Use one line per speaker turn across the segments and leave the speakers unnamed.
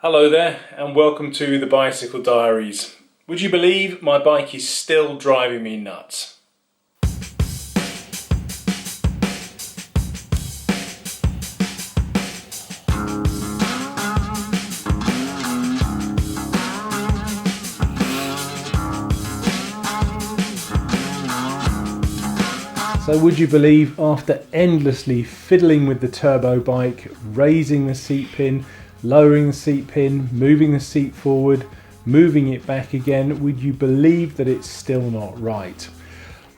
Hello there and welcome to the Bicycle Diaries. Would you believe my bike is still driving me nuts? So would you believe, after endlessly fiddling with the turbo bike, raising the seat pin, lowering the seat pin, moving the seat forward, moving it back again, would you believe that it's still not right?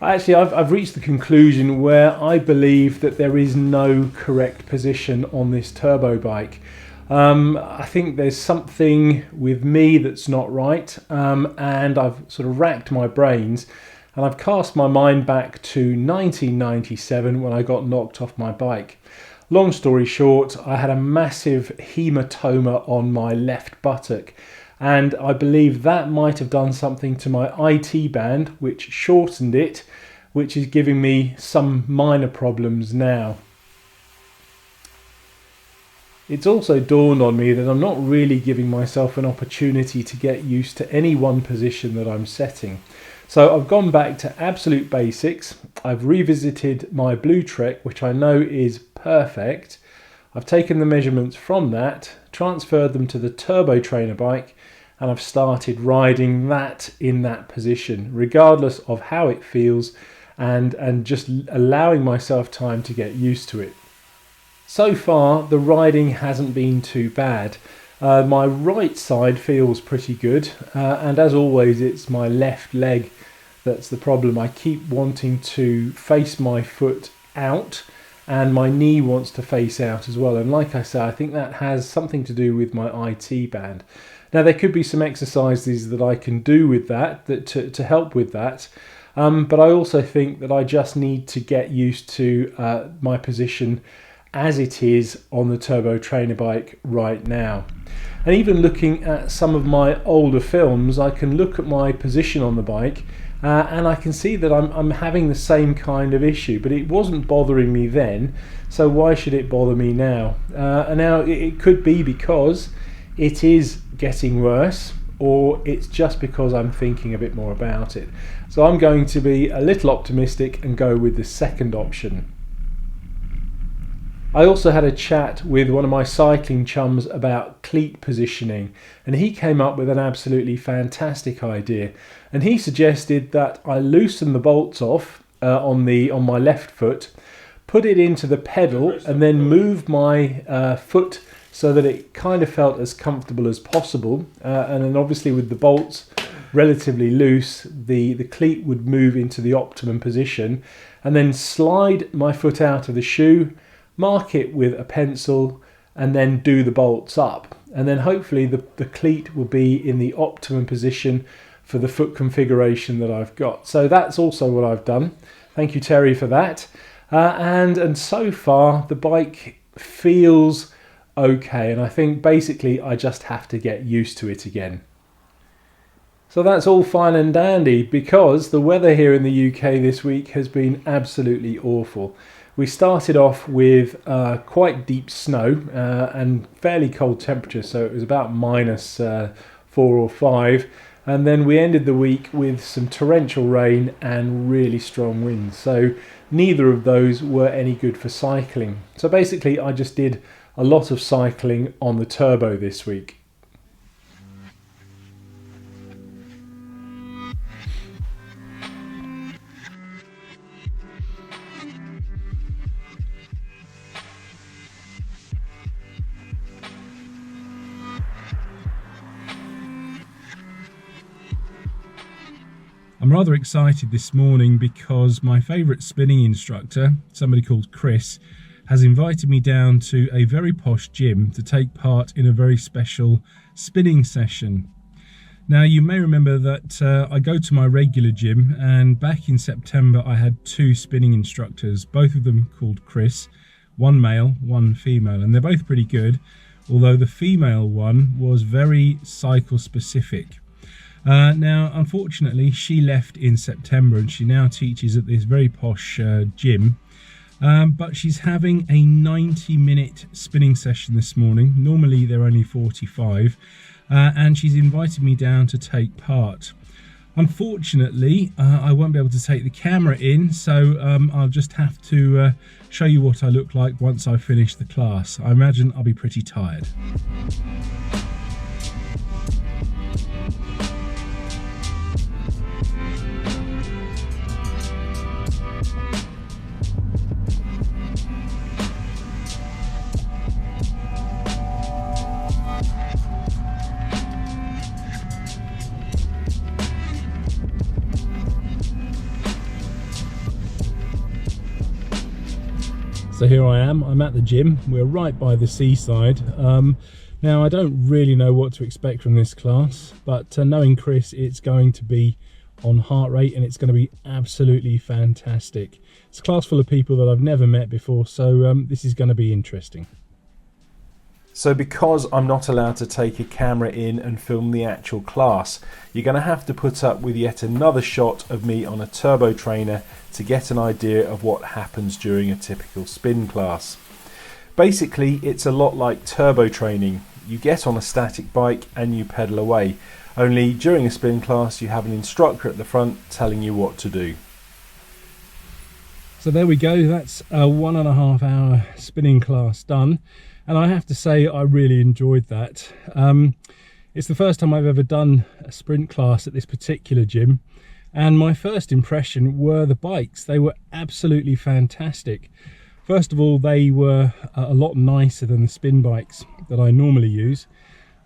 Actually, I've reached the conclusion where I believe that there is no correct position on this turbo bike. I think there's something with me that's not right, and I've sort of racked my brains. And I've cast my mind back to 1997 when I got knocked off my bike. Long story short, I had a massive hematoma on my left buttock, and I believe that might have done something to my IT band, which shortened it, which is giving me some minor problems now. It's also dawned on me that I'm not really giving myself an opportunity to get used to any one position that I'm setting. So I've gone back to absolute basics. I've revisited my Blue Trek, which I know is perfect. I've taken the measurements from that, transferred them to the Turbo Trainer bike, and I've started riding that in that position, regardless of how it feels, and just allowing myself time to get used to it. So far, the riding hasn't been too bad. My right side feels pretty good, and as always, it's my left leg that's the problem. I keep wanting to face my foot out, and my knee wants to face out as well. And like I say, I think that has something to do with my IT band. Now, there could be some exercises that I can do with that to help with that, but I also think that I just need to get used to my position as it is on the Turbo Trainer bike right now. And even looking at some of my older films, I can look at my position on the bike and I can see that I'm having the same kind of issue, but it wasn't bothering me then, so why should it bother me now? And now it could be because it is getting worse, or it's just because I'm thinking a bit more about it. So I'm going to be a little optimistic and go with the second option. I also had a chat with one of my cycling chums about cleat positioning, and he came up with an absolutely fantastic idea. And he suggested that I loosen the bolts off on my left foot, put it into the pedal, and then move my foot so that it kind of felt as comfortable as possible. And then obviously with the bolts relatively loose, the cleat would move into the optimum position, and then slide my foot out of the shoe, mark it with a pencil, and then do the bolts up, and then hopefully the cleat will be in the optimum position for the foot configuration that I've got. So that's also what I've done. Thank you, Terry, for that. And so far the bike feels okay, and I think basically I just have to get used to it again. So that's all fine and dandy, because the weather here in the UK this week has been absolutely awful. We started off with quite deep snow and fairly cold temperatures, so it was about -4 or 5, and then we ended the week with some torrential rain and really strong winds, so neither of those were any good for cycling. So basically I just did a lot of cycling on the turbo this week. I'm rather excited this morning because my favourite spinning instructor, somebody called Chris, has invited me down to a very posh gym to take part in a very special spinning session. Now, you may remember that I go to my regular gym, and back in September I had 2 spinning instructors, both of them called Chris, one male, one female, and they're both pretty good, although the female one was very cycle specific. Now, unfortunately, she left in September and she now teaches at this very posh gym. But she's having a 90-minute spinning session this morning. Normally they're only 45, and she's invited me down to take part. Unfortunately, I won't be able to take the camera in, so I'll just have to show you what I look like once I finish the class. I imagine I'll be pretty tired. So here I am, I'm at the gym. We're right by the seaside. Now I don't really know what to expect from this class, but knowing Chris, it's going to be on heart rate and it's going to be absolutely fantastic. It's a class full of people that I've never met before, so this is going to be interesting. So because I'm not allowed to take a camera in and film the actual class, you're going to have to put up with yet another shot of me on a turbo trainer to get an idea of what happens during a typical spin class. Basically, it's a lot like turbo training. You get on a static bike and you pedal away, only during a spin class you have an instructor at the front telling you what to do. So there we go, that's a 1.5 hour spinning class done. And I have to say, I really enjoyed that. It's the first time I've ever done a sprint class at this particular gym. And my first impression were the bikes. They were absolutely fantastic. First of all, they were a lot nicer than the spin bikes that I normally use.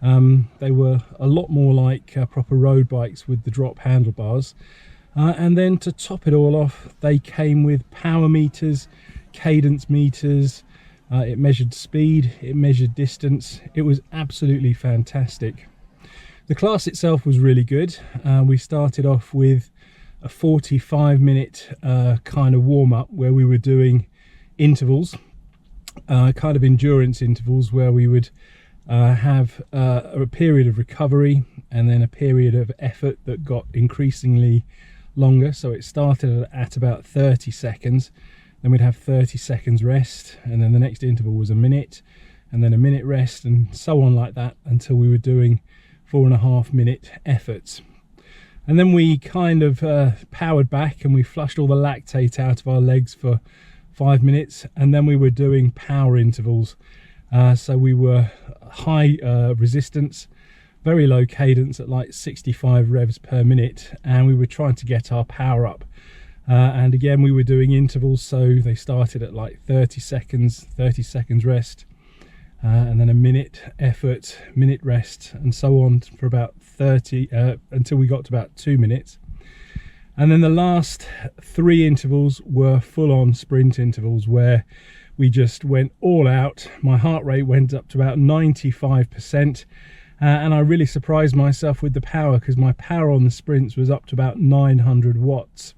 They were a lot more like proper road bikes with the drop handlebars. And then to top it all off, they came with power meters, cadence meters. It measured speed, it measured distance. It was absolutely fantastic. The class itself was really good. We started off with a 45-minute kind of warm-up where we were doing intervals, kind of endurance intervals, where we would have a period of recovery and then a period of effort that got increasingly longer. So it started at about 30 seconds. Then we'd have 30 seconds rest, and then the next interval was a minute, and then a minute rest, and so on like that until we were doing 4.5 minute efforts. And then we kind of powered back and we flushed all the lactate out of our legs for 5 minutes, and then we were doing power intervals. So we were high resistance, very low cadence at like 65 revs per minute, and we were trying to get our power up. And again, we were doing intervals, so they started at like 30 seconds rest, and then a minute effort, minute rest, and so on for about 30 until we got to about 2 minutes. And then the last 3 intervals were full-on sprint intervals where we just went all out. My heart rate went up to about 95%, and I really surprised myself with the power, because my power on the sprints was up to about 900 watts.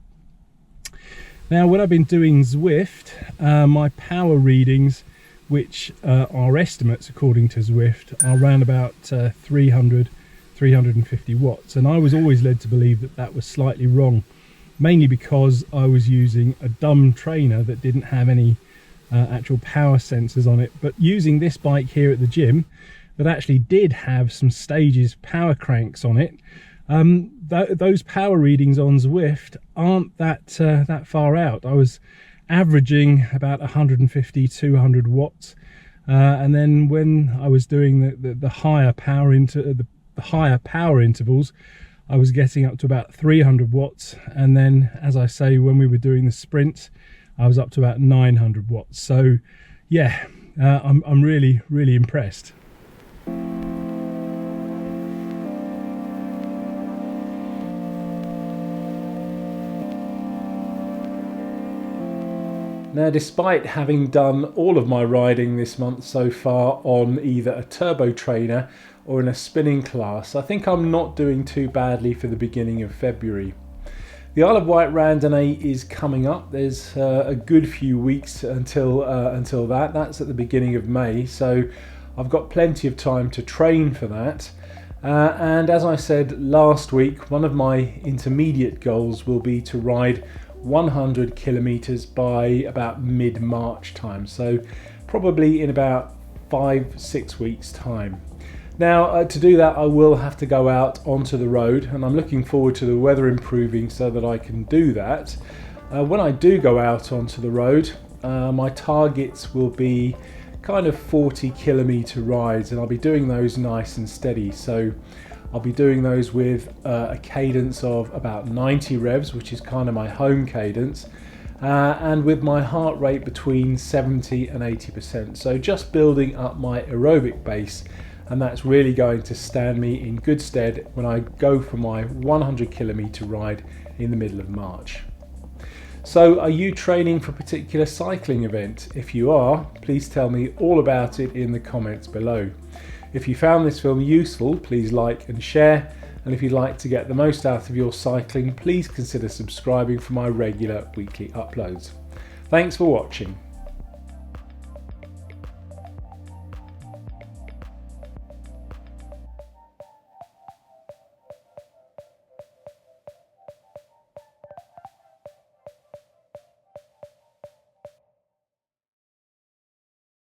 Now, when I've been doing Zwift, my power readings, which are estimates according to Zwift, are around about 350 watts. And I was always led to believe that that was slightly wrong, mainly because I was using a dumb trainer that didn't have any actual power sensors on it. But using this bike here at the gym that actually did have some Stages power cranks on it, those power readings on Zwift aren't that far out. I was averaging about 150-200 watts, and then when I was doing the higher power intervals, I was getting up to about 300 watts, and then, as I say, when we were doing the sprint, I was up to about 900 watts. So yeah, I'm really impressed. Now, despite having done all of my riding this month so far on either a turbo trainer or in a spinning class, I think I'm not doing too badly for the beginning of February. The Isle of Wight Randonnée is coming up. There's a good few weeks until that. That's at the beginning of May, so I've got plenty of time to train for that. And as I said last week, one of my intermediate goals will be to ride 100 kilometers by about mid-March time, so probably in about 5-6 weeks time. Now to do that I will have to go out onto the road, and I'm looking forward to the weather improving so that I can do that. When I do go out onto the road, my targets will be kind of 40 kilometer rides, and I'll be doing those nice and steady. So I'll be doing those with a cadence of about 90 revs, which is kind of my home cadence, and with my heart rate between 70 and 80%. So just building up my aerobic base, and that's really going to stand me in good stead when I go for my 100 kilometer ride in the middle of March. So are you training for a particular cycling event? If you are, please tell me all about it in the comments below. If you found this film useful, please like and share, and if you'd like to get the most out of your cycling, please consider subscribing for my regular weekly uploads. Thanks for watching.